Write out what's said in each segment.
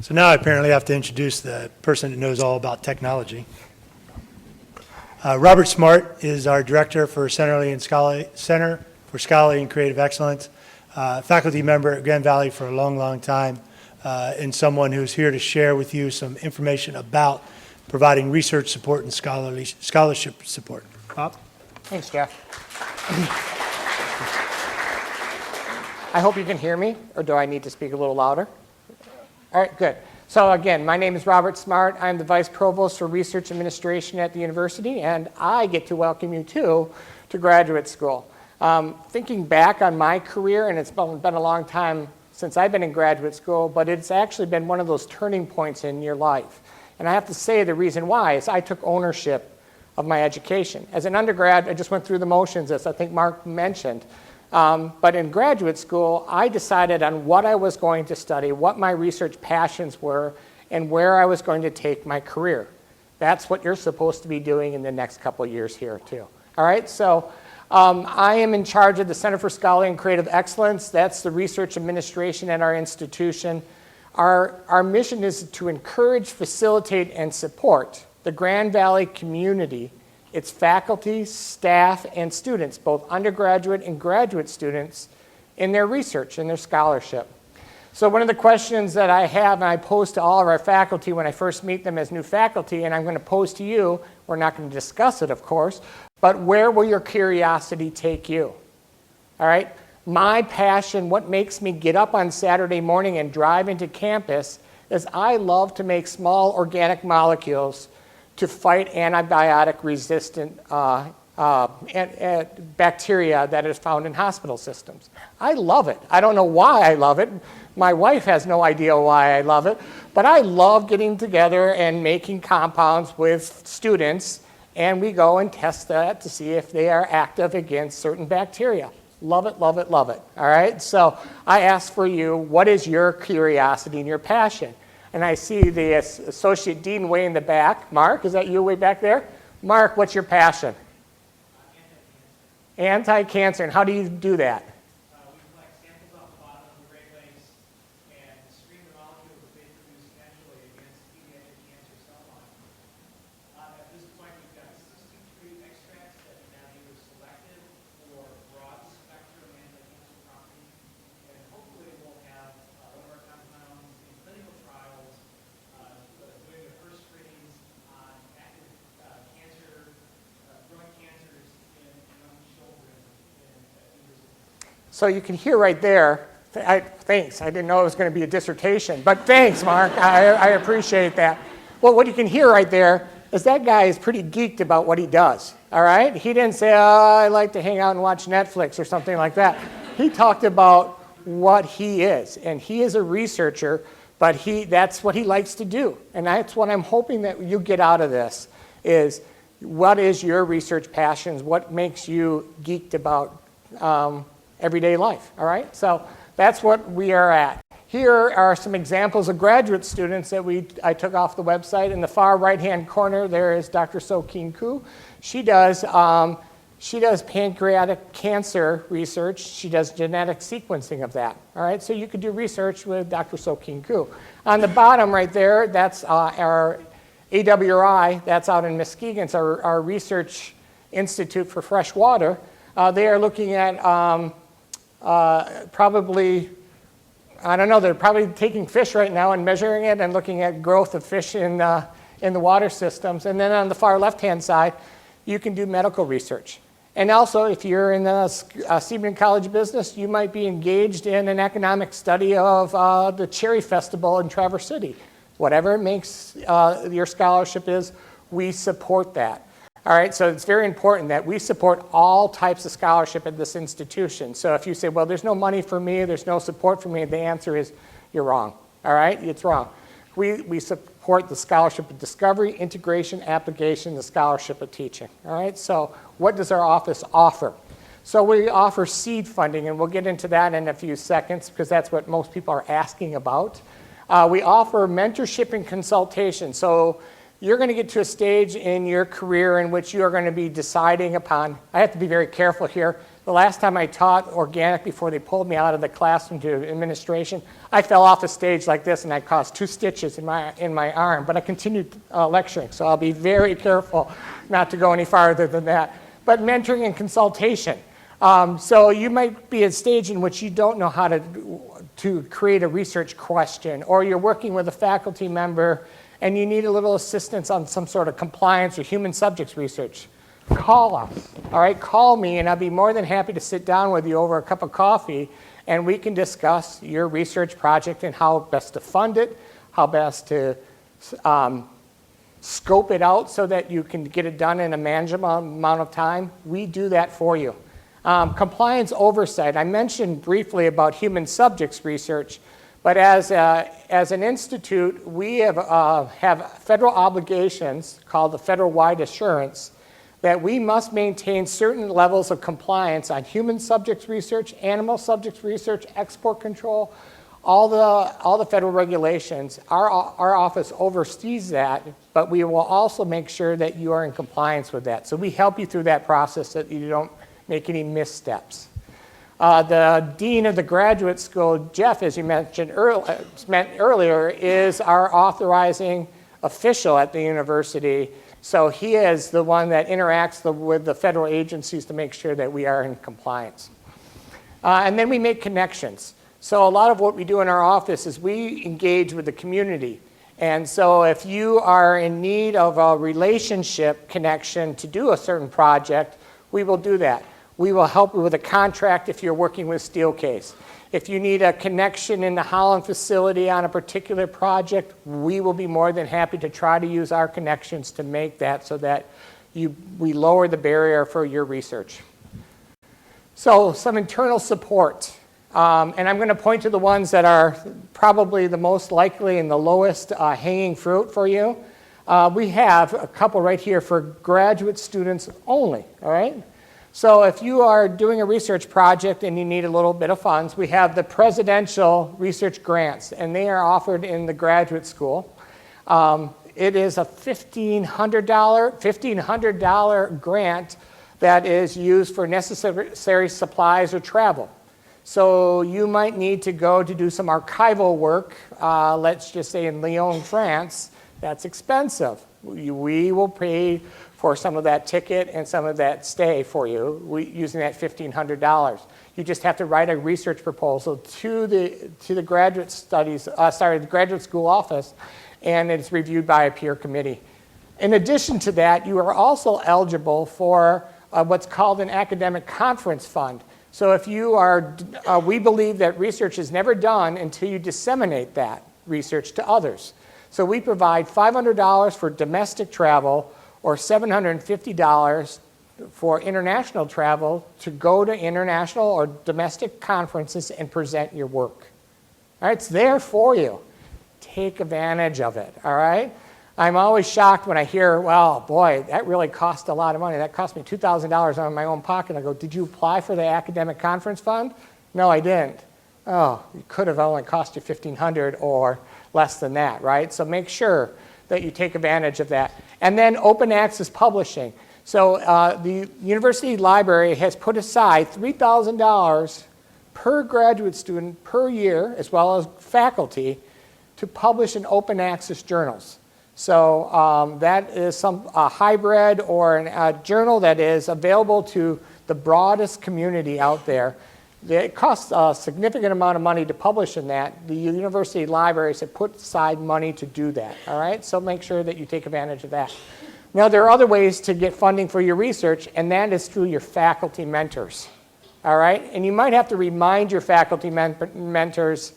So now I apparently have to introduce the person that knows all about technology. Robert Smart is our director for Center for Scholarly and Creative Excellence, faculty member at Grand Valley for a long, long time, and someone who's here to share with you some information about providing research support and scholarship support. Bob? Thanks, Jeff. I hope you can hear me, or do I need to speak a little louder? All right, good. So again, my name is Robert Smart. I'm the Vice Provost for Research Administration at the university, and I get to welcome you too to graduate school. Thinking back on my career, and it's been a long time since I've been in graduate school, but it's actually been one of those turning points in your life. And I have to say the reason why is I took ownership of my education. As an undergrad, I just went through the motions, as I think Mark mentioned. But in graduate school, I decided on what I was going to study, what my research passions were, and where I was going to take my career. That's what you're supposed to be doing in the next couple of years here, too. All right, so I am in charge of the Center for Scholarly and Creative Excellence. That's the research administration at our institution. Our mission is to encourage, facilitate, and support the Grand Valley community, its faculty, staff, and students, both undergraduate and graduate students, in their research and their scholarship. So one of the questions that I have and I pose to all of our faculty when I first meet them as new faculty, and I'm going to pose to you, we're not going to discuss it, of course, but where will your curiosity take you? All right? My passion, what makes me get up on Saturday morning and drive into campus, is I love to make small organic molecules to fight antibiotic-resistant bacteria that is found in hospital systems. I love it. I don't know why I love it. My wife has no idea why I love it, but I love getting together and making compounds with students, and we go and test that to see if they are active against certain bacteria. Love it, love it, love it. All right? So I ask for you, what is your curiosity and your passion? And I see the Associate Dean way in the back. Mark, is that you way back there? Mark, what's your passion? Anti-cancer. And how do you do that? We collect samples off the bottom of the Great Lakes and screen the molecules that they produce naturally against pediatric cancer cell lines. At this point, we've got 63 extracts that are now either selected for broad spectrum anti-cancer properties, and hopefully we'll have one of our compounds in clinical trials doing the first screenings on active cancer, growing cancers in young children in years. So you can hear right there, thanks, I didn't know it was going to be a dissertation, but thanks, Mark, I appreciate that. Well, what you can hear right there is that guy is pretty geeked about what he does, all right? He didn't say, oh, I like to hang out and watch Netflix or something like that. He talked about what he is, and he is a researcher, but that's what he likes to do, and that's what I'm hoping that you get out of this, is what is your research passions, what makes you geeked about everyday life, all right? So that's what we are at. Here are some examples of graduate students that I took off the website. In the far right-hand corner, there is Dr. So-Keen Koo. She does pancreatic cancer research. She does genetic sequencing of that, all right? So you could do research with Dr. So-Keen Koo. On the bottom right there, that's our AWRI, that's out in Muskegon. It's our research institute for fresh water. They are looking at probably, I don't know, they're probably taking fish right now and measuring it and looking at growth of fish in the water systems. And then on the far left-hand side, you can do medical research. And also, if you're in the Seaman College of Business, you might be engaged in an economic study of the Cherry Festival in Traverse City. Whatever it makes your scholarship is, we support that. All right, so it's very important that we support all types of scholarship at this institution. So if you say, well, there's no money for me, there's no support for me, the answer is you're wrong. All right, it's wrong. We support the scholarship of discovery, integration, application, the scholarship of teaching. All right, so what does our office offer? So we offer seed funding, and we'll get into that in a few seconds because that's what most people are asking about. We offer mentorship and consultation. So you're going to get to a stage in your career in which you are going to be deciding upon, I have to be very careful here, The last time I taught organic before they pulled me out of the classroom to administration, I fell off the stage like this and I caused 2 stitches in my arm, but I continued lecturing, so I'll be very careful not to go any farther than that. But mentoring and consultation. So you might be at a stage in which you don't know how to create a research question, or you're working with a faculty member and you need a little assistance on some sort of compliance or human subjects research. Call us, all right? Call me and I'll be more than happy to sit down with you over a cup of coffee and we can discuss your research project and how best to fund it, how best to scope it out so that you can get it done in a manageable amount of time. We do that for you. Compliance oversight. I mentioned briefly about human subjects research, but as an institute, we have federal obligations called the federal-wide assurance that we must maintain certain levels of compliance on human subjects research, animal subjects research, export control, all the federal regulations. Our office oversees that, but we will also make sure that you are in compliance with that. So we help you through that process so that you don't make any missteps. The dean of the graduate school, Jeff, as you mentioned earlier, is our authorizing official at the university. So he is the one that interacts with the federal agencies to make sure that we are in compliance. And then we make connections. So a lot of what we do in our office is we engage with the community. And so if you are in need of a relationship connection to do a certain project, we will do that. We will help you with a contract if you're working with Steelcase. If you need a connection in the Holland facility on a particular project, we will be more than happy to try to use our connections to make that so that we lower the barrier for your research. So some internal support. And I'm going to point to the ones that are probably the most likely and the lowest hanging fruit for you. We have a couple right here for graduate students only, all right? So if you are doing a research project and you need a little bit of funds, we have the presidential research grants, and they are offered in the graduate school. It is a $1,500 grant that is used for necessary supplies or travel. So you might need to go to do some archival work, let's just say in Lyon, France. That's expensive. We will pay for some of that ticket and some of that stay for you using that $1,500. You just have to write a research proposal to the graduate the graduate school office, and it's reviewed by a peer committee. In addition to that, you are also eligible for what's called an academic conference fund. So if you are, we believe that research is never done until you disseminate that research to others. So we provide $500 for domestic travel or $750 for international travel to go to international or domestic conferences and present your work. All right, it's there for you. Take advantage of it, all right? I'm always shocked when I hear, well, boy, that really cost a lot of money. That cost me $2,000 out of my own pocket. I go, did you apply for the academic conference fund? No, I didn't. Oh, it could have only cost you $1,500 or less than that, right? So make sure that you take advantage of that. And then open access publishing. So the university library has put aside $3,000 per graduate student per year, as well as faculty, to publish in open access journals. So that is a hybrid or a journal that is available to the broadest community out there. It costs a significant amount of money to publish in that. The university libraries have put aside money to do that, all right? So make sure that you take advantage of that. Now, there are other ways to get funding for your research, and that is through your faculty mentors, all right? And you might have to remind your faculty mentors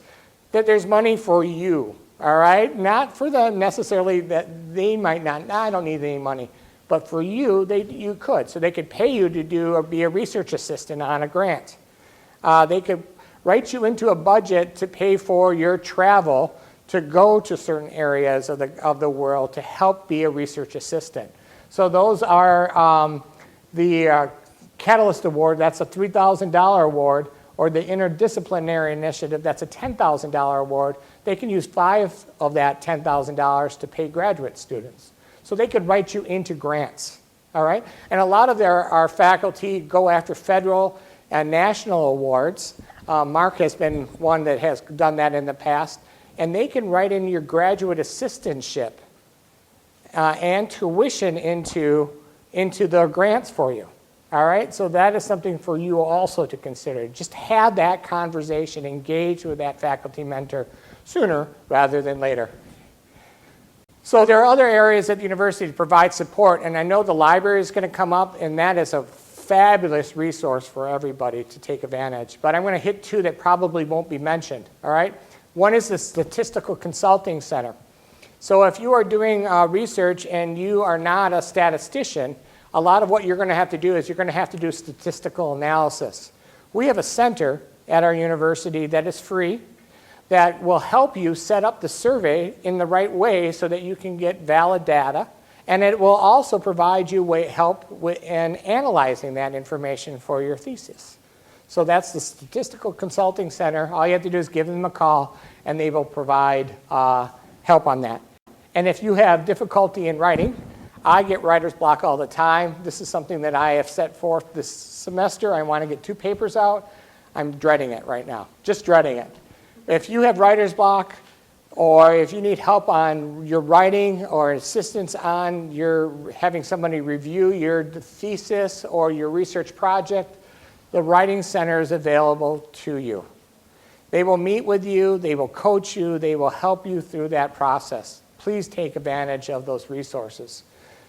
that there's money for you, all right? Not for them necessarily that they might not, I don't need any money, but for you, you could. So they could pay you to do or be a research assistant on a grant. They could write you into a budget to pay for your travel to go to certain areas of the world to help be a research assistant. So those are the Catalyst Award, that's a $3,000 award, or the Interdisciplinary Initiative, that's a $10,000 award. They can use 5 of that $10,000 to pay graduate students. So they could write you into grants, all right? And a lot of our faculty go after federal and national awards. Mark has been one that has done that in the past. And they can write in your graduate assistantship and tuition into the grants for you. All right, so that is something for you also to consider. Just have that conversation, engage with that faculty mentor sooner rather than later. So there are other areas at the university to provide support, and I know the library is going to come up, and that is a fabulous resource for everybody to take advantage. But I'm going to hit two that probably won't be mentioned, all right? One is the Statistical Consulting Center. So if you are doing research and you are not a statistician, a lot of what you're going to have to do is you're going to have to do statistical analysis. We have a center at our university that is free that will help you set up the survey in the right way so that you can get valid data, and it will also provide you help in analyzing that information for your thesis. So that's the Statistical Consulting Center. All you have to do is give them a call, and they will provide help on that. And if you have difficulty in writing, I get writer's block all the time. This is something that I have set forth this semester. I want to get 2 papers out. I'm dreading it right now, just dreading it. If you have writer's block, or if you need help on your writing or assistance on having somebody review your thesis or your research project, the Writing Center is available to you. They will meet with you, they will coach you, they will help you through that process. Please take advantage of those resources.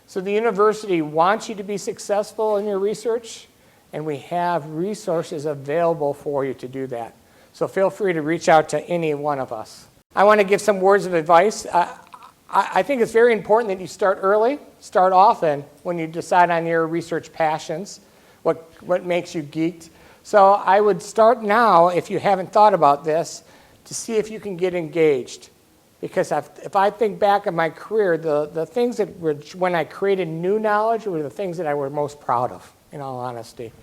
So the university wants you to be successful in your research, and we have resources available for you to do that. So feel free to reach out to any one of us. I want to give some words of advice. I think it's very important that you start early, start often when you decide on your research passions, what makes you geeked. So I would start now, if you haven't thought about this, to see if you can get engaged. Because if I think back on my career, the things that were, when I created new knowledge, were the things that I were most proud of, in all honesty.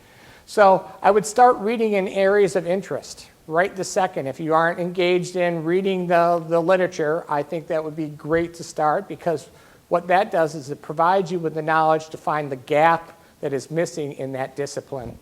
So I would start reading in areas of interest right this second. If you aren't engaged in reading the literature, I think that would be great to start, because what that does is it provides you with the knowledge to find the gap that is missing in that discipline.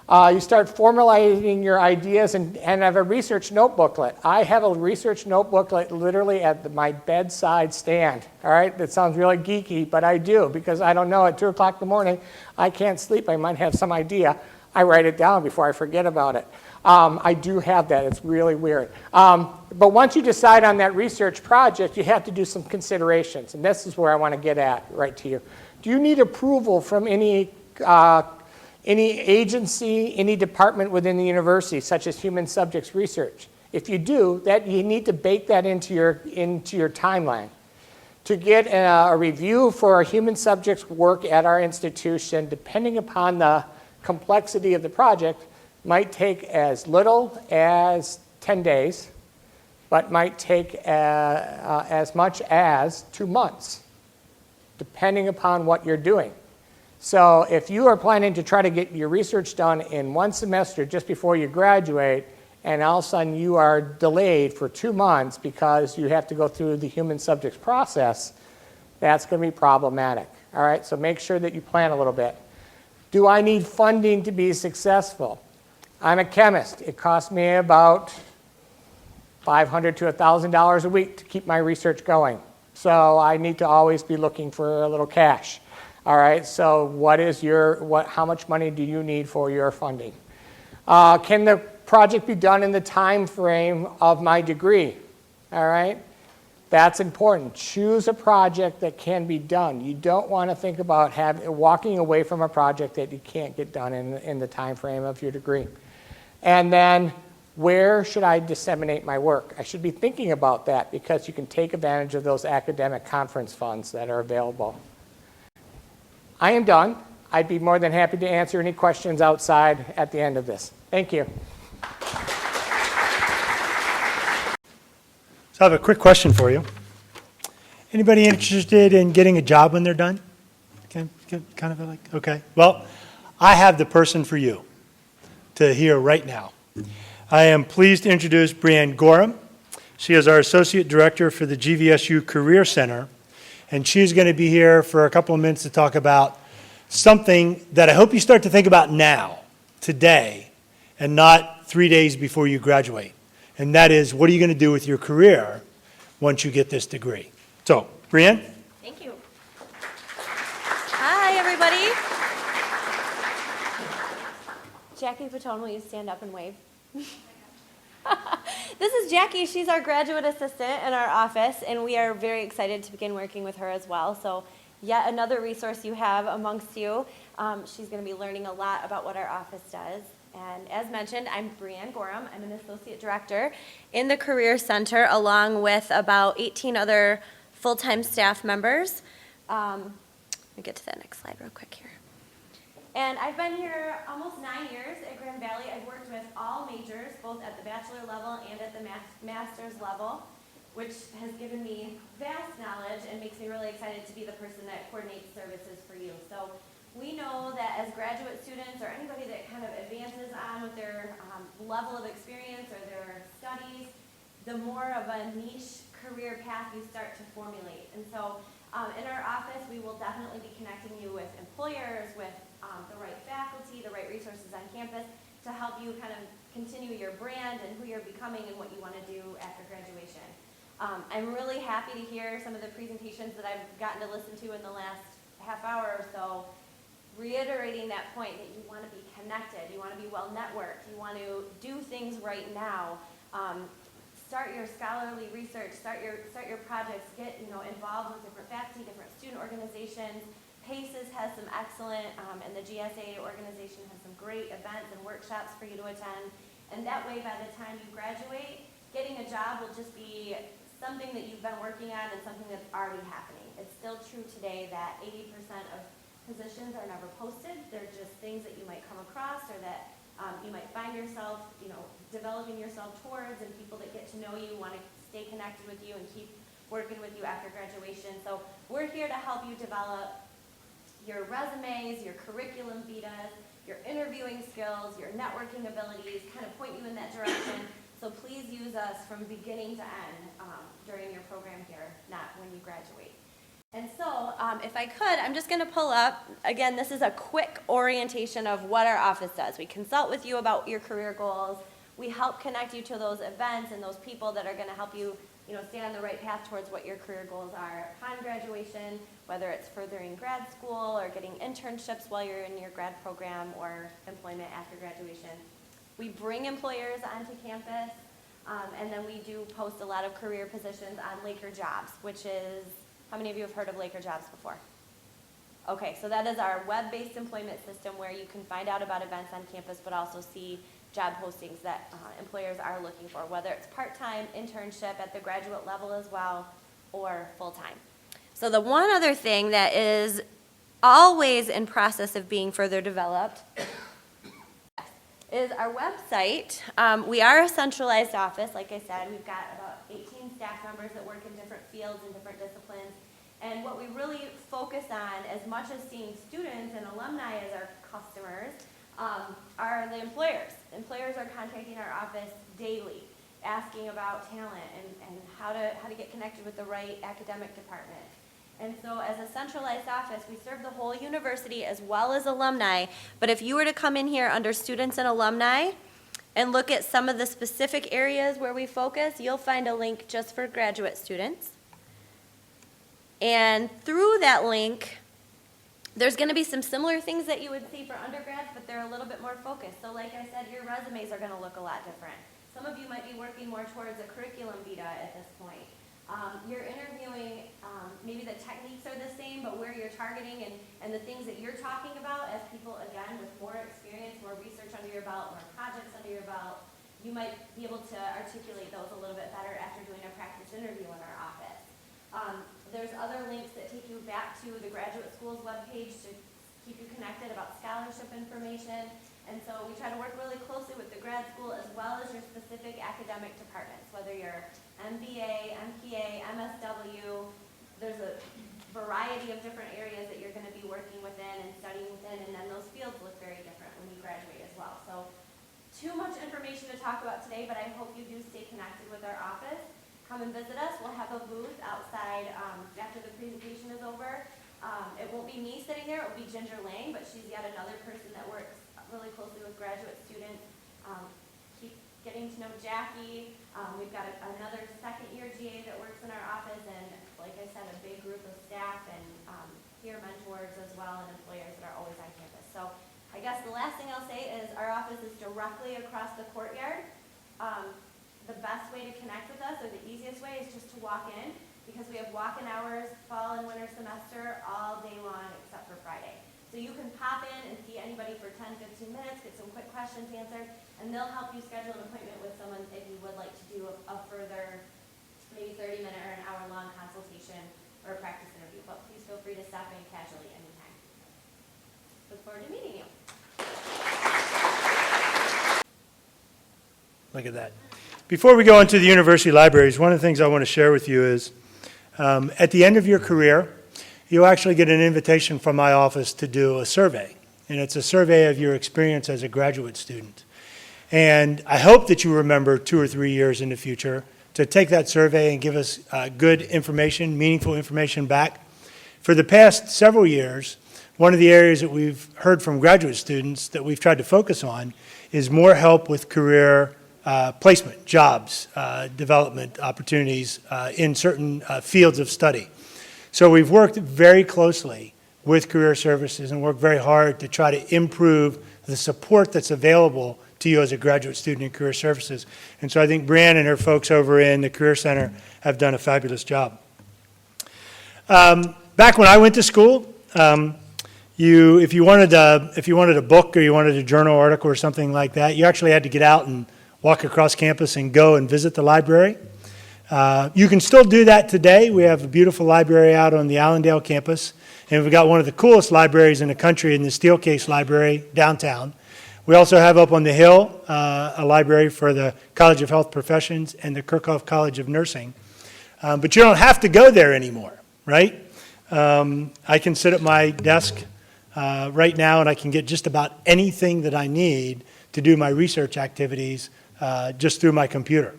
You start formulating your ideas and have a research notebooklet. I have a research notebooklet literally at my bedside stand. All right, that sounds really geeky, but I do, because I don't know, at 2 o'clock in the morning, I can't sleep. I might have some idea. I write it down before I forget about it. I do have that. It's really weird. But once you decide on that research project, you have to do some considerations, and this is where I want to get at right to you. Do you need approval from any agency, any department within the university, such as human subjects research? If you do, you need to bake that into your timeline. To get a review for a human subjects work at our institution, depending upon the complexity of the project, might take as little as 10 days, but might take as much as 2 months, depending upon what you're doing. So if you are planning to try to get your research done in 1 semester just before you graduate, and all of a sudden you are delayed for 2 months because you have to go through the human subjects process, that's going to be problematic. All right, so make sure that you plan a little bit. Do I need funding to be successful? I'm a chemist. It costs me about $500 to $1,000 a week to keep my research going. So I need to always be looking for a little cash. All right, so how much money do you need for your funding? Can the project be done in the time frame of my degree? All right, that's important. Choose a project that can be done. You don't want to think about walking away from a project that you can't get done in the time frame of your degree. And then, where should I disseminate my work? I should be thinking about that, because you can take advantage of those academic conference funds that are available. I am done. I'd be more than happy to answer any questions outside at the end of this. Thank you. So I have a quick question for you. Anybody interested in getting a job when they're done? Kind of like, okay. Well, I have the person for you to hear right now. I am pleased to introduce Brianne Gorham. She is our Associate Director for the GVSU Career Center, and she's going to be here for a couple of minutes to talk about something that I hope you start to think about now, today, and not 3 days before you graduate. And that is, what are you going to do with your career once you get this degree? So, Brianne? Thank you. Hi, everybody. Jackie Patone, will you stand up and wave? This is Jackie. She's our graduate assistant in our office, and we are very excited to begin working with her as well. So yet another resource you have amongst you. She's going to be learning a lot about what our office does. And as mentioned, I'm Brianne Gorham. I'm an associate director in the Career Center, along with about 18 other full-time staff members. Let me get to that next slide real quick here. And I've been here almost 9 years at Grand Valley. I've worked with all majors, both at the bachelor level and at the master's level, which has given me vast knowledge and makes me really excited to be the person that coordinates services for you. So we know that as graduate students or anybody that kind of advances on with their level of experience or their studies, the more of a niche career path you start to formulate. And so in our office, we will definitely be connecting you with employers, with the right faculty, the right resources on campus to help you kind of continue your brand and who you're becoming and what you want to do after graduation. I'm really happy to hear some of the presentations that I've gotten to listen to in the last half hour or so, reiterating that point that you want to be connected, you want to be well networked, you want to do things right now. Start your scholarly research, start your projects, get involved with different faculty, different student organizations. PACES has some excellent, and the GSA organization has some great events and workshops for you to attend. And that way, by the time you graduate, getting a job will just be something that you've been working on and something that's already happening. It's still true today that 80% of positions are never posted. They're just things that you might come across or that you might find yourself, developing yourself towards, and people that get to know you want to stay connected with you and keep working with you after graduation. So we're here to help you develop your resumes, your curriculum vitas, your interviewing skills, your networking abilities, kind of point you in that direction. So please use us from beginning to end during your program here, not when you graduate. And so, if I could, I'm just going to pull up, again, this is a quick orientation of what our office does. We consult with you about your career goals. We help connect you to those events and those people that are going to help you, stay on the right path towards what your career goals are upon graduation, whether it's furthering grad school or getting internships while you're in your grad program or employment after graduation. We bring employers onto campus, and then we do post a lot of career positions on Laker Jobs, which is, how many of you have heard of Laker Jobs before? Okay, so that is our web-based employment system where you can find out about events on campus, but also see job postings that employers are looking for, whether it's part-time, internship at the graduate level as well, or full-time. So the one other thing that is always in process of being further developed is our website. We are a centralized office, like I said. We've got about 18 staff members that work in different fields and different disciplines. And what we really focus on, as much as seeing students and alumni as our customers, are the employers. Employers are contacting our office daily, asking about talent and how to get connected with the right academic department. And so as a centralized office, we serve the whole university as well as alumni. But if you were to come in here under students and alumni and look at some of the specific areas where we focus, you'll find a link just for graduate students. And through that link, there's going to be some similar things that you would see for undergrads, but they're a little bit more focused. So like I said, your resumes are going to look a lot different. Some of you might be working more towards a curriculum vita at this point. You're interviewing, maybe the techniques are the same, but where you're targeting and the things that you're talking about as people, again, with more experience, more research under your belt, more projects under your belt, you might be able to articulate those a little bit better after doing a practice interview in our office. There's other links that take you back to the graduate school's webpage to keep you connected about scholarship information. And so we try to work really closely with the grad school as well as your specific academic departments, whether you're MBA, MPA, MSW. There's a variety of different areas that you're going to be working within and studying within, and then those fields look very different when you graduate as well. So too much information to talk about today, but I hope you do stay connected with our office. Come and visit us. We'll have a booth outside after the presentation is over. It won't be me sitting there. It will be Ginger Lang, but she's yet another person that works really closely with graduate students Keep getting to know Jackie. We've got another second-year GA that works in our office, and like I said, a big group of staff and peer mentors as well, and employers that are always on campus. So I guess the last thing I'll say is our office is directly across the courtyard. The best way to connect with us, or the easiest way, is just to walk in, because we have walk-in hours fall and winter semester all day long except for Friday. So you can pop in and see anybody for 10, 15 minutes, get some quick questions answered, and they'll help you schedule an appointment with someone if you would like to do a further, maybe 30-minute or an hour-long consultation or a practice interview. But please feel free to stop in casually anytime. Look forward to meeting you. Look at that. Before we go into the university libraries, one of the things I want to share with you is at the end of your career, you'll actually get an invitation from my office to do a survey. And it's a survey of your experience as a graduate student. And I hope that you remember 2 or 3 years in the future to take that survey and give us good information, meaningful information back. For the past several years, one of the areas that we've heard from graduate students that we've tried to focus on is more help with career placement, jobs, development opportunities in certain fields of study. So we've worked very closely with Career Services and worked very hard to try to improve the support that's available to you as a graduate student in Career Services. And so I think Brianne and her folks over in the Career Center have done a fabulous job. Back when I went to school, if you wanted a book or you wanted a journal article or something like that, you actually had to get out and walk across campus and go and visit the library. You can still do that today. We have a beautiful library out on the Allendale campus, and we've got one of the coolest libraries in the country in the Steelcase Library downtown. We also have up on the hill a library for the College of Health Professions and the Kirchhoff College of Nursing. But you don't have to go there anymore, right? I can sit at my desk right now and I can get just about anything that I need to do my research activities just through my computer.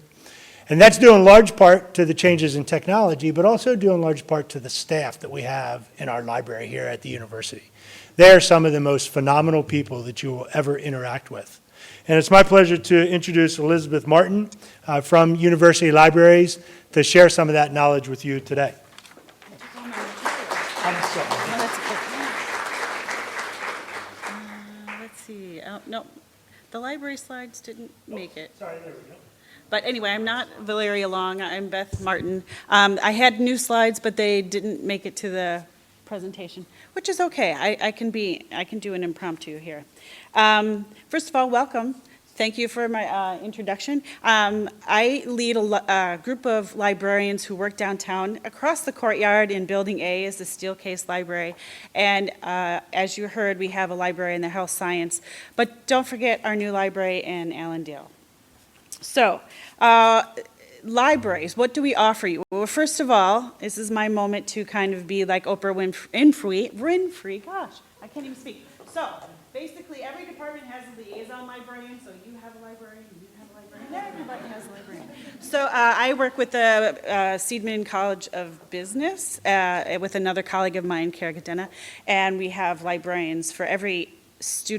And that's due in large part to the changes in technology, but also due in large part to the staff that we have in our library here at the university. They are some of the most phenomenal people that you will ever interact with. And it's my pleasure to introduce Elizabeth Martin from University Libraries to share some of that knowledge with you today. Let's see. No, the library slides didn't make it. Sorry, there we go. But anyway, I'm not Valeria Long. I'm Beth Martin. I had new slides, but they didn't make it to the presentation, which is okay. I can do an impromptu here. First of all, welcome. Thank you for my introduction. I lead a group of librarians who work downtown. Across the courtyard in Building A is the Steelcase Library. And as you heard, we have a library in the health science. But don't forget our new library in Allendale. So, libraries, what do we offer you? Well, first of all, this is my moment to kind of be like Oprah Winfrey, gosh, I can't even speak. So, basically, every department has a liaison librarian, so you have a librarian, you have a librarian, everybody has a librarian. So, I work with the Seidman College of Business with another colleague of mine, Kara Gadena, and we have librarians for every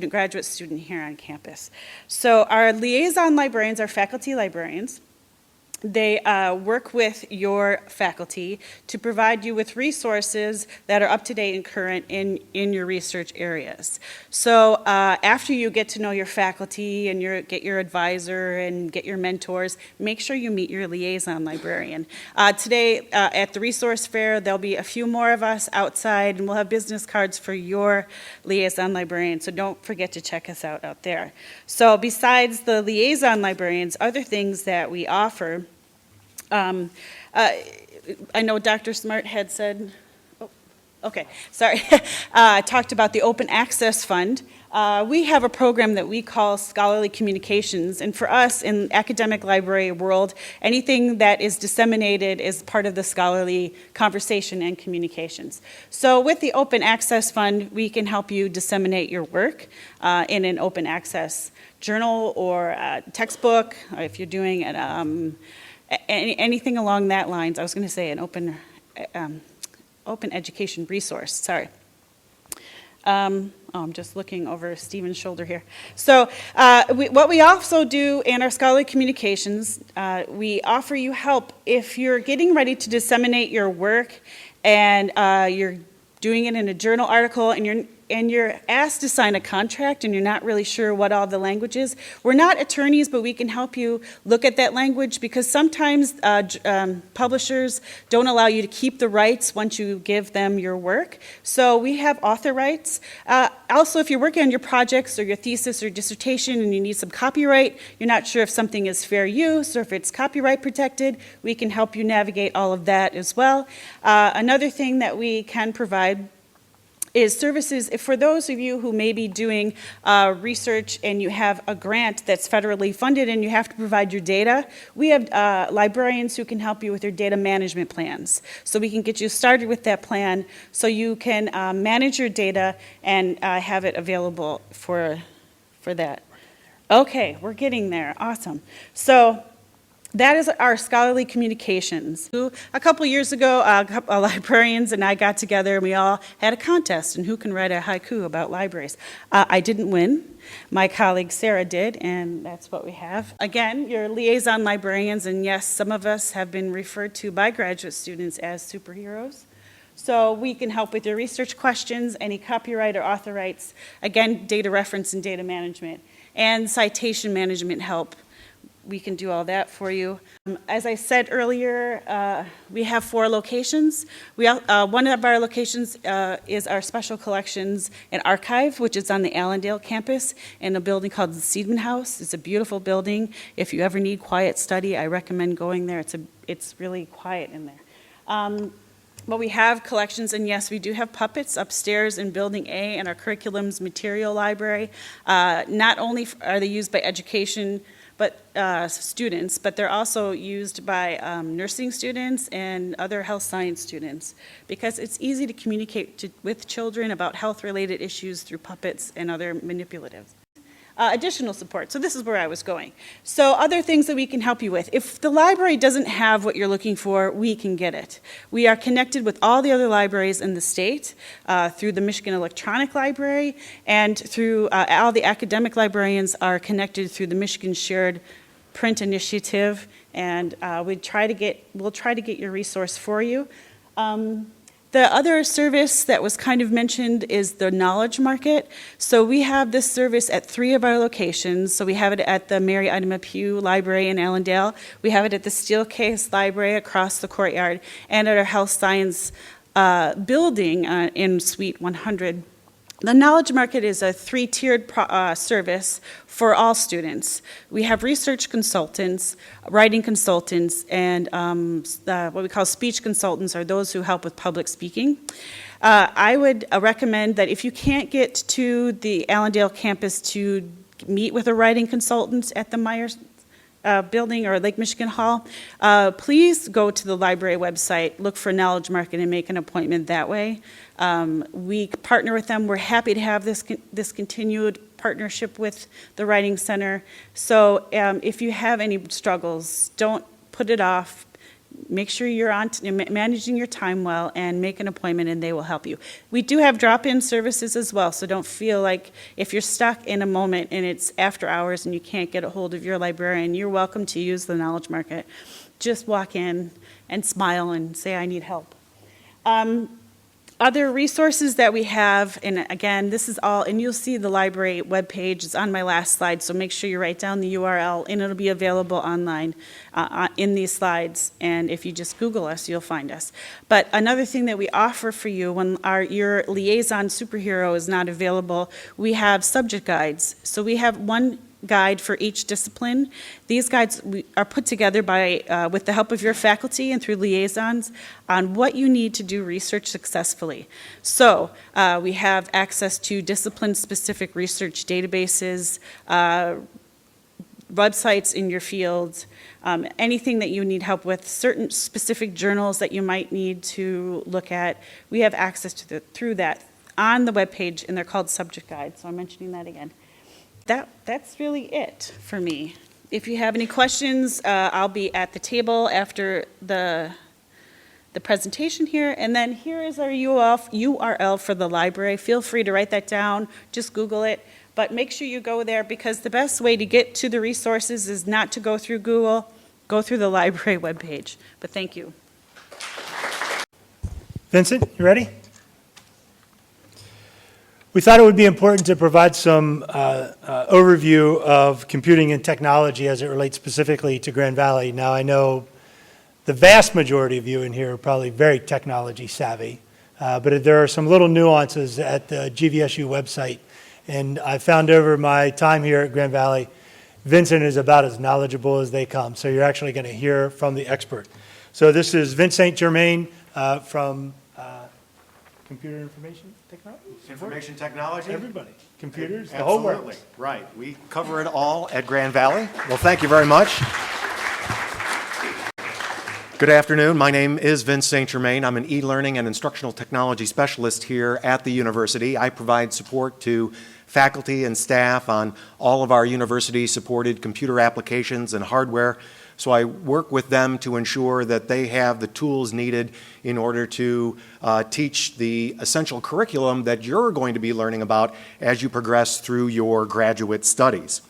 graduate student here on campus. So our liaison librarians are faculty librarians. They work with your faculty to provide you with resources that are up to date and current in your research areas. So after you get to know your faculty and get your advisor and get your mentors, make sure you meet your liaison librarian. Today at the resource fair, there'll be a few more of us outside, and we'll have business cards for your liaison librarian. So don't forget to check us out there. So besides the liaison librarians, other things that we offer. I know Dr. Smart had said, talked about the Open Access Fund. We have a program that we call Scholarly Communications, and for us in academic library world, anything that is disseminated is part of the scholarly conversation and communications. So with the Open Access Fund, we can help you disseminate your work in an open access journal or textbook, or if you're doing it, anything along that lines. I was going to say an open education resource, sorry. I'm just looking over Stephen's shoulder here. So what we also do in our scholarly communications, we offer you help if you're getting ready to disseminate your work and you're doing it in a journal article and you're asked to sign a contract and you're not really sure what all the language is. We're not attorneys, but we can help you look at that language because sometimes publishers don't allow you to keep the rights once you give them your work. So we have author rights. Also, if you're working on your projects or your thesis or dissertation and you need some copyright, you're not sure if something is fair use or if it's copyright protected, we can help you navigate all of that as well. Another thing that we can provide is services for those of you who may be doing research and you have a grant that's federally funded and you have to provide your data. We have librarians who can help you with your data management plans. So we can get you started with that plan so you can manage your data and have it available for that. Okay, we're getting there. Awesome. So that is our scholarly communications. A couple years ago, librarians and I got together and we all had a contest and who can write a haiku about libraries. I didn't win. My colleague Sarah did, and that's what we have. Again, you're liaison librarians, and yes, some of us have been referred to by graduate students as superheroes. So we can help with your research questions, any copyright or author rights, again, data reference and data management, and citation management help. We can do all that for you. As I said earlier, we have 4 locations. One of our locations is our Special Collections and Archive, which is on the Allendale campus in a building called the Seidman House. It's a beautiful building. If you ever need quiet study, I recommend going there. It's really quiet in there. But we have collections, and yes, we do have puppets upstairs in Building A in our curriculum's material library. Not only are they used by education students, but they're also used by nursing students and other health science students because it's easy to communicate with children about health-related issues through puppets and other manipulatives. Additional support. So this is where I was going. So other things that we can help you with. If the library doesn't have what you're looking for, we can get it. We are connected with all the other libraries in the state through the Michigan Electronic Library and through all the academic librarians are connected through the Michigan Shared Print Initiative, and we'll try to get your resource for you. The other service that was kind of mentioned is the Knowledge Market. So we have this service at 3 of our locations. So we have it at the Mary Ida Pugh Library in Allendale. We have it at the Steelcase Library across the courtyard and at our Health Science building in Suite 100. The Knowledge Market is a 3-tiered service for all students. We have research consultants, writing consultants, and what we call speech consultants are those who help with public speaking. I would recommend that if you can't get to the Allendale campus to meet with a writing consultant at the Myers building or Lake Michigan Hall, please go to the library website, look for Knowledge Market, and make an appointment that way. We partner with them. We're happy to have this continued partnership with the Writing Center. So if you have any struggles, don't put it off. Make sure you're managing your time well and make an appointment and they will help you. We do have drop-in services as well, so don't feel like if you're stuck in a moment and it's after hours and you can't get a hold of your librarian, you're welcome to use the Knowledge Market. Just walk in and smile and say, I need help. Other resources that we have, and again, this is all, and you'll see the library webpage. It's on my last slide, so make sure you write down the URL, and it'll be available online in these slides. And if you just Google us, you'll find us. But another thing that we offer for you when your liaison superhero is not available, we have subject guides. So we have one guide for each discipline. These guides are put together with the help of your faculty and through liaisons on what you need to do research successfully. So we have access to discipline-specific research databases, websites in your field, anything that you need help with, certain specific journals that you might need to look at. We have access to through that on the webpage, and they're called subject guides, so I'm mentioning that again. That's really it for me. If you have any questions, I'll be at the table after the the presentation here, and then here is our URL for the library. Feel free to write that down, just Google it, but make sure you go there because the best way to get to the resources is not to go through Google, go through the library webpage. But thank you. Vincent, you ready? We thought it would be important to provide some overview of computing and technology as it relates specifically to Grand Valley. Now, I know the vast majority of you in here are probably very technology savvy, but there are some little nuances at the GVSU website. And I found over my time here at Grand Valley, Vincent is about as knowledgeable as they come. So you're actually going to hear from the expert. So this is Vince St. Germain from Computer Information Technology? Information technology? Everybody. Computers, the whole Absolutely. works. Right. We cover it all at Grand Valley. Well, thank you very much. Good afternoon. My name is Vince St. Germain. I'm an e-learning and instructional technology specialist here at the university. I provide support to faculty and staff on all of our university-supported computer applications and hardware. So I work with them to ensure that they have the tools needed in order to teach the essential curriculum that you're going to be learning about as you progress through your graduate studies.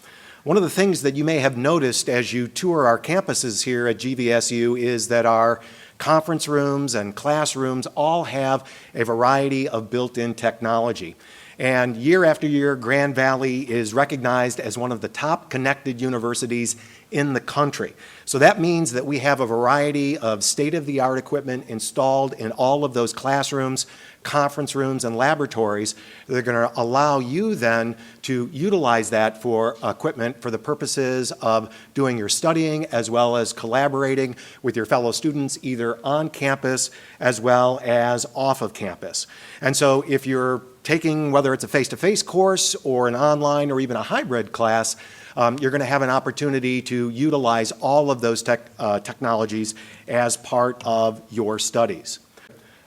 One of the things that you may have noticed as you tour our campuses here at GVSU is that our conference rooms and classrooms all have a variety of built-in technology. And year after year, Grand Valley is recognized as one of the top connected universities in the country. So that means that we have a variety of state-of-the-art equipment installed in all of those classrooms, conference rooms, and laboratories that are going to allow you then to utilize that for equipment for the purposes of doing your studying as well as collaborating with your fellow students either on campus as well as off of campus. And so if you're taking, whether it's a face-to-face course or an online or even a hybrid class, you're going to have an opportunity to utilize all of those technologies as part of your studies.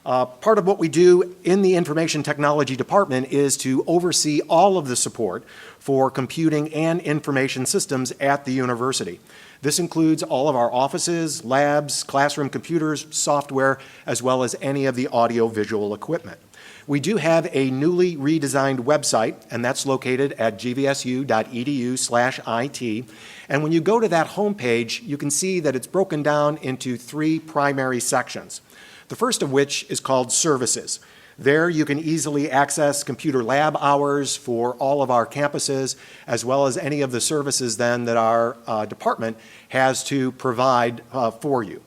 Part of what we do in the information technology department is to oversee all of the support for computing and information systems at the university. This includes all of our offices, labs, classroom computers, software, as well as any of the audio-visual equipment. We do have a newly redesigned website, and that's located at gvsu.edu/IT. And when you go to that homepage, you can see that it's broken down into 3 primary sections. The first of which is called Services. There you can easily access computer lab hours for all of our campuses, as well as any of the services then that our department has to provide for you.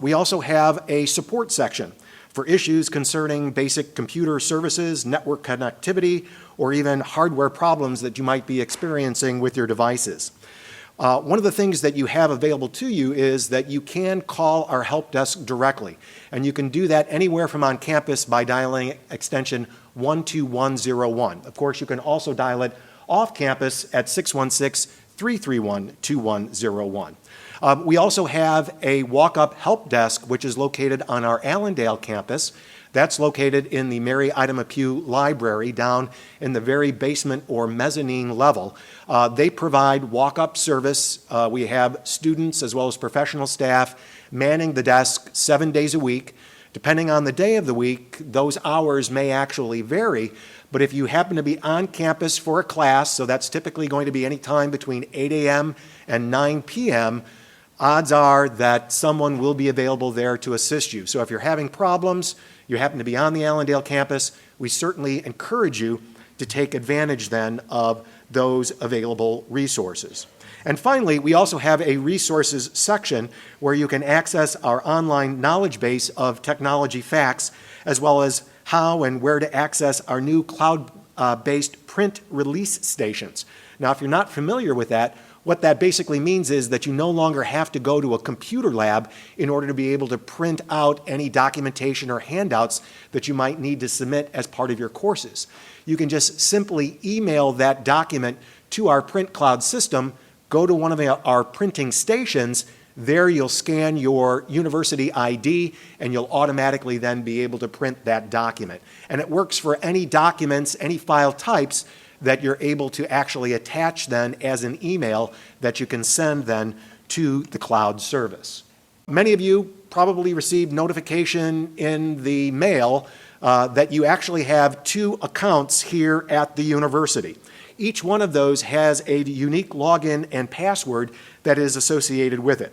We also have a support section for issues concerning basic computer services, network connectivity, or even hardware problems that you might be experiencing with your devices. One of the things that you have available to you is that you can call our help desk directly, and you can do that anywhere from on campus by dialing extension 12101. Of course, you can also dial it off campus at 616-331-2101. We also have a walk-up help desk, which is located on our Allendale campus. That's located in the Mary Ida Pugh Library down in the very basement or mezzanine level. They provide walk-up service. We have students as well as professional staff manning the desk 7 days a week. Depending on the day of the week, those hours may actually vary, but if you happen to be on campus for a class, so that's typically going to be any time between 8 a.m. and 9 p.m., odds are that someone will be available there to assist you. So if you're having problems, you happen to be on the Allendale campus, we certainly encourage you to take advantage then of those available resources. And finally, we also have a resources section where you can access our online knowledge base of technology facts, as well as how and where to access our new cloud-based print release stations. Now, if you're not familiar with that, what that basically means is that you no longer have to go to a computer lab in order to be able to print out any documentation or handouts that you might need to submit as part of your courses. You can just simply email that document to our print cloud system, go to one of our printing stations. There you'll scan your university ID and you'll automatically then be able to print that document. And it works for any documents, any file types that you're able to actually attach then as an email that you can send then to the cloud service. Many of you probably received notification in the mail that you actually have 2 accounts here at the university. Each one of those has a unique login and password that is associated with it.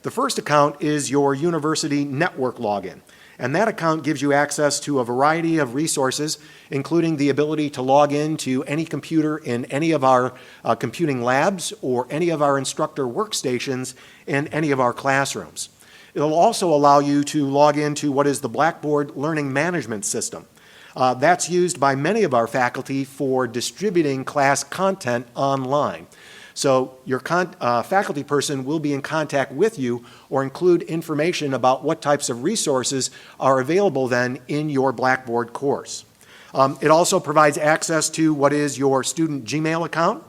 The first account is your university network login, and that account gives you access to a variety of resources, including the ability to log in to any computer in any of our computing labs or any of our instructor workstations in any of our classrooms. It'll also allow you to log into what is the Blackboard Learning Management System. That's used by many of our faculty for distributing class content online. So your faculty person will be in contact with you or include information about what types of resources are available then in your Blackboard course. It also provides access to what is your student Gmail account.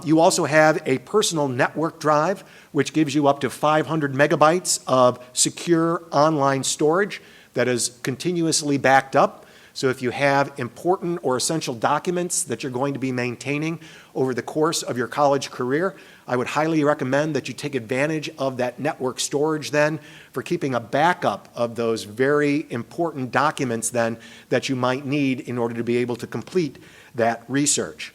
You also have a personal network drive, which gives you up to 500 megabytes of secure online storage that is continuously backed up. So if you have important or essential documents that you're going to be maintaining over the course of your college career, I would highly recommend that you take advantage of that network storage then for keeping a backup of those very important documents then that you might need in order to be able to complete that research.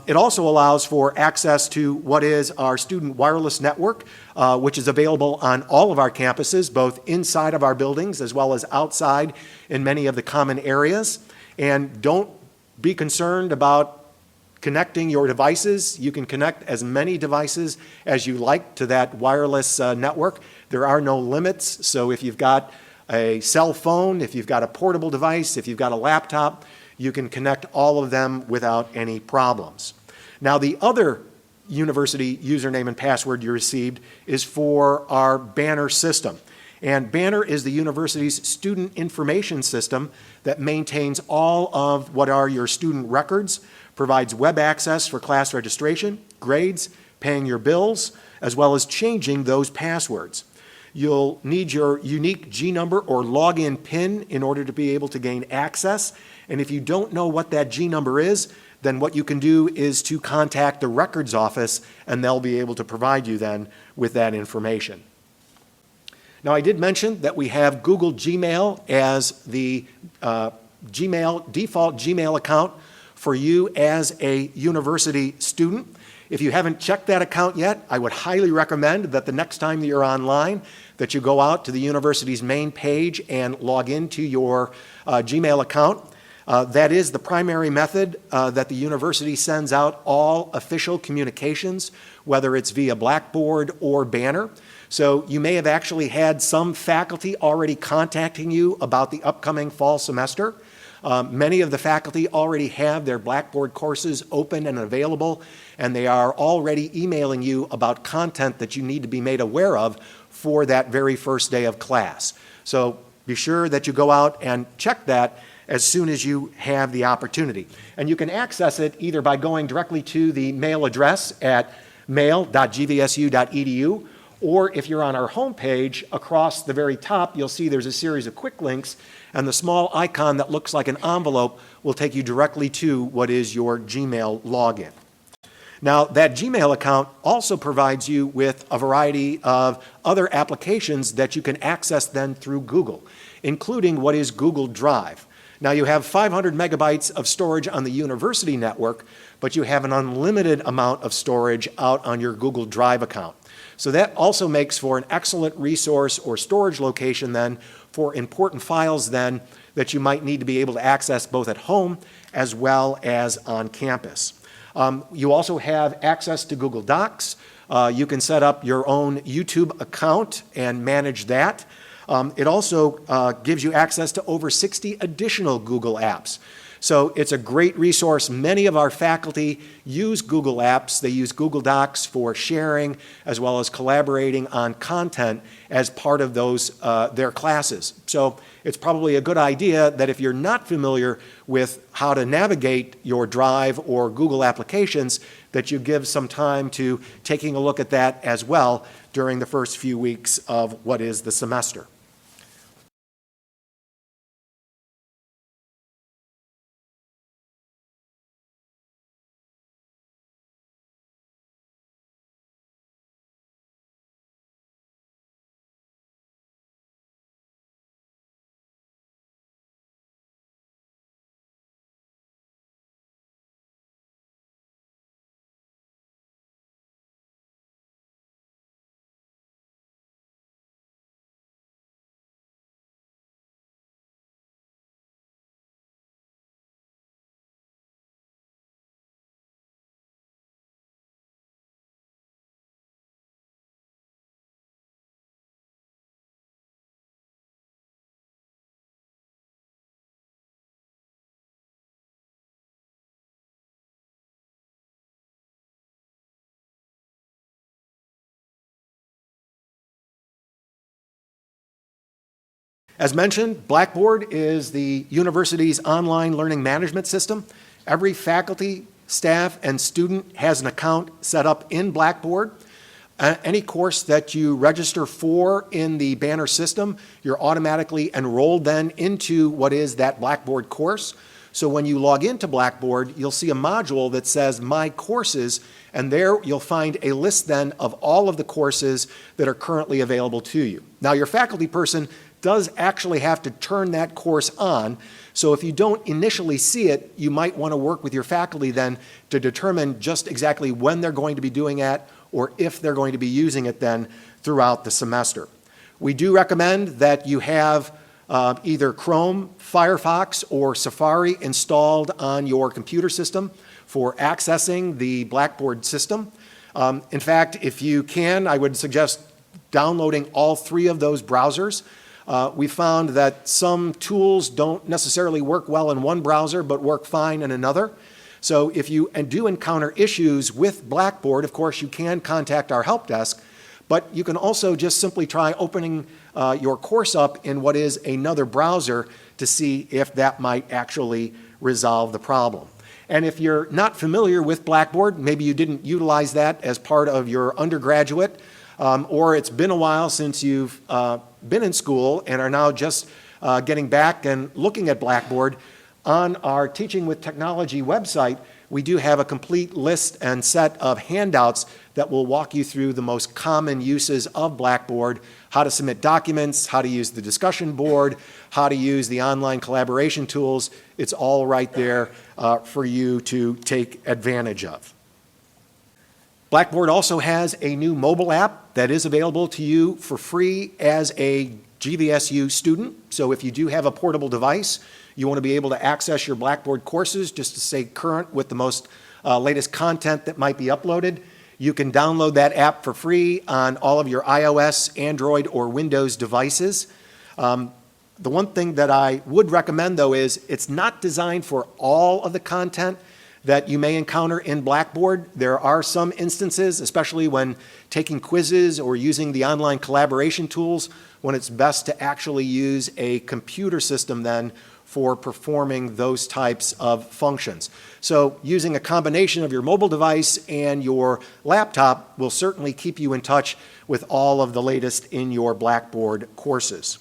It also allows for access to what is our student wireless network, which is available on all of our campuses, both inside of our buildings as well as outside in many of the common areas. And don't be concerned about connecting your devices. You can connect as many devices as you like to that wireless network. There are no limits, so if you've got a cell phone, if you've got a portable device, if you've got a laptop, you can connect all of them without any problems. Now, the other university username and password you received is for our Banner system. And Banner is the university's student information system that maintains all of what are your student records, provides web access for class registration, grades, paying your bills, as well as changing those passwords. You'll need your unique G number or login PIN in order to be able to gain access. And if you don't know what that G number is, then what you can do is to contact the records office, and they'll be able to provide you then with that information. Now, I did mention that we have Google Gmail as the default Gmail account for you as a university student. If you haven't checked that account yet, I would highly recommend that the next time that you're online, that you go out to the university's main page and log into your Gmail account. That is the primary method that the university sends out all official communications, whether it's via Blackboard or Banner. So you may have actually had some faculty already contacting you about the upcoming fall semester. Many of the faculty already have their Blackboard courses open and available, and they are already emailing you about content that you need to be made aware of for that very first day of class. So be sure that you go out and check that as soon as you have the opportunity. And you can access it either by going directly to the mail address at mail.gvsu.edu, or if you're on our homepage, across the very top, you'll see there's a series of quick links, and the small icon that looks like an envelope will take you directly to what is your Gmail login. Now, that Gmail account also provides you with a variety of other applications that you can access then through Google, including what is Google Drive. Now, you have 500 megabytes of storage on the university network, but you have an unlimited amount of storage out on your Google Drive account. So that also makes for an excellent resource or storage location then for important files then that you might need to be able to access both at home as well as on campus. You also have access to Google Docs. You can set up your own YouTube account and manage that. It also gives you access to over 60 additional Google apps. So it's a great resource. Many of our faculty use Google Apps. They use Google Docs for sharing as well as collaborating on content as part of those their classes. So it's probably a good idea that if you're not familiar with how to navigate your Drive or Google applications, that you give some time to taking a look at that as well during the first few weeks of what is the semester. As mentioned, Blackboard is the university's online learning management system. Every faculty, staff, and student has an account set up in Blackboard. Any course that you register for in the Banner system, you're automatically enrolled then into what is that Blackboard course. So when you log into Blackboard, you'll see a module that says My Courses, and there you'll find a list then of all of the courses that are currently available to you. Now, your faculty person does actually have to turn that course on, so if you don't initially see it, you might want to work with your faculty then to determine just exactly when they're going to be doing it or if they're going to be using it then throughout the semester. We do recommend that you have either Chrome, Firefox, or Safari installed on your computer system for accessing the Blackboard system. In fact, if you can, I would suggest downloading all three of those browsers. We found that some tools don't necessarily work well in one browser but work fine in another. So if you do encounter issues with Blackboard, of course, you can contact our help desk, but you can also just simply try opening your course up in what is another browser to see if that might actually resolve the problem. And if you're not familiar with Blackboard, maybe you didn't utilize that as part of your undergraduate, or it's been a while since you've been in school and are now just getting back and looking at Blackboard, on our Teaching with Technology website, we do have a complete list and set of handouts that will walk you through the most common uses of Blackboard, how to submit documents, how to use the discussion board, how to use the online collaboration tools. It's all right there for you to take advantage of. Blackboard also has a new mobile app that is available to you for free as a GVSU student. So if you do have a portable device, you want to be able to access your Blackboard courses just to stay current with the most latest content that might be uploaded. You can download that app for free on all of your iOS, Android, or Windows devices. The one thing that I would recommend, though, is it's not designed for all of the content that you may encounter in Blackboard. There are some instances, especially when taking quizzes or using the online collaboration tools, when it's best to actually use a computer system then for performing those types of functions. So using a combination of your mobile device and your laptop will certainly keep you in touch with all of the latest in your Blackboard courses.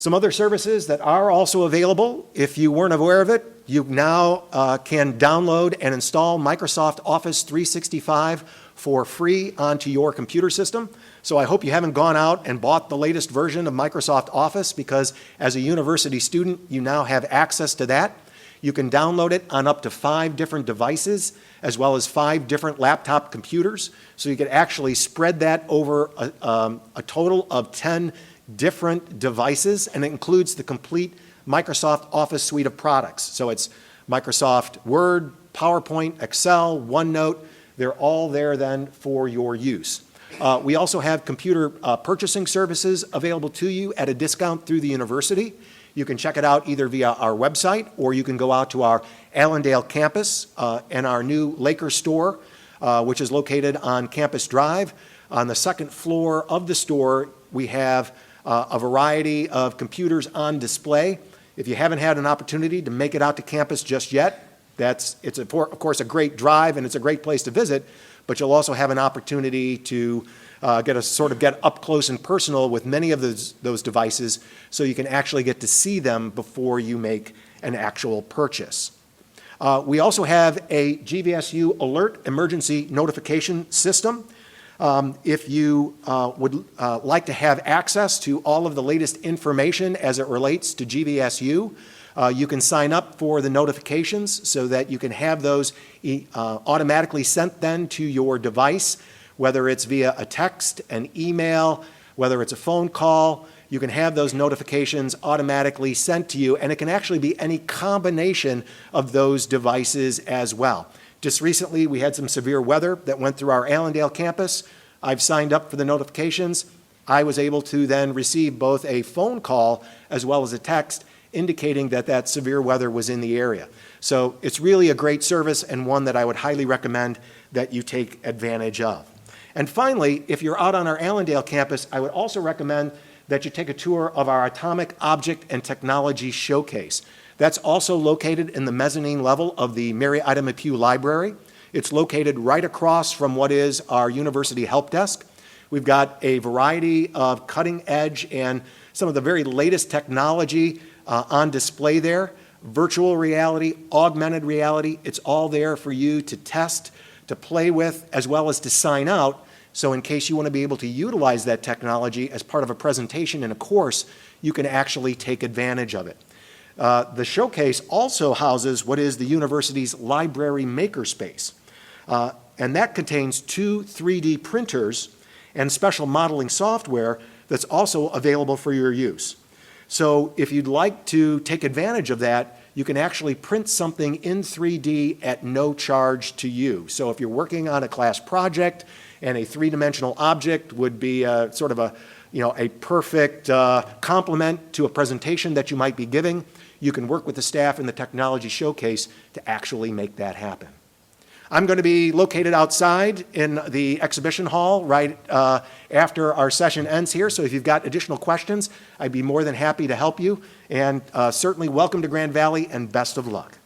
Some other services that are also available, if you weren't aware of it, you now can download and install Microsoft Office 365 for free onto your computer system. So I hope you haven't gone out and bought the latest version of Microsoft Office, because as a university student, you now have access to that. You can download it on up to 5 different devices, as well as 5 different laptop computers. So you can actually spread that over a total of 10 different devices, and it includes the complete Microsoft Office suite of products. So it's Microsoft Word, PowerPoint, Excel, OneNote. They're all there then for your use. We also have computer purchasing services available to you at a discount through the university. You can check it out either via our website, or you can go out to our Allendale campus and our new Laker store, which is located on Campus Drive. On the second floor of the store, we have a variety of computers on display. If you haven't had an opportunity to make it out to campus just yet, it's of course a great drive and it's a great place to visit, but you'll also have an opportunity to get up close and personal with many of those devices, so you can actually get to see them before you make an actual purchase. We also have a GVSU alert emergency notification system. If you would like to have access to all of the latest information as it relates to GVSU, you can sign up for the notifications so that you can have those automatically sent then to your device, whether it's via a text, an email, whether it's a phone call. You can have those notifications automatically sent to you, and it can actually be any combination of those devices as well. Just recently, we had some severe weather that went through our Allendale campus. I've signed up for the notifications. I was able to then receive both a phone call as well as a text indicating that severe weather was in the area. So it's really a great service, and one that I would highly recommend that you take advantage of. And finally, if you're out on our Allendale campus, I would also recommend that you take a tour of our Atomic Object and Technology Showcase. That's also located in the mezzanine level of the Mary Ida McHugh Library. It's located right across from what is our university help desk. We've got a variety of cutting edge and some of the very latest technology on display there. Virtual reality, augmented reality, it's all there for you to test, to play with, as well as to sign out. So in case you want to be able to utilize that technology as part of a presentation in a course, you can actually take advantage of it. The showcase also houses what is the university's library makerspace. And that contains 2 3D printers and special modeling software that's also available for your use. So if you'd like to take advantage of that, you can actually print something in 3D at no charge to you. So if you're working on a class project and a 3-dimensional object would be sort of a perfect complement to a presentation that you might be giving, you can work with the staff in the technology showcase to actually make that happen. I'm going to be located outside in the exhibition hall right after our session ends here, so if you've got additional questions, I'd be more than happy to help you, and certainly welcome to Grand Valley and best of luck.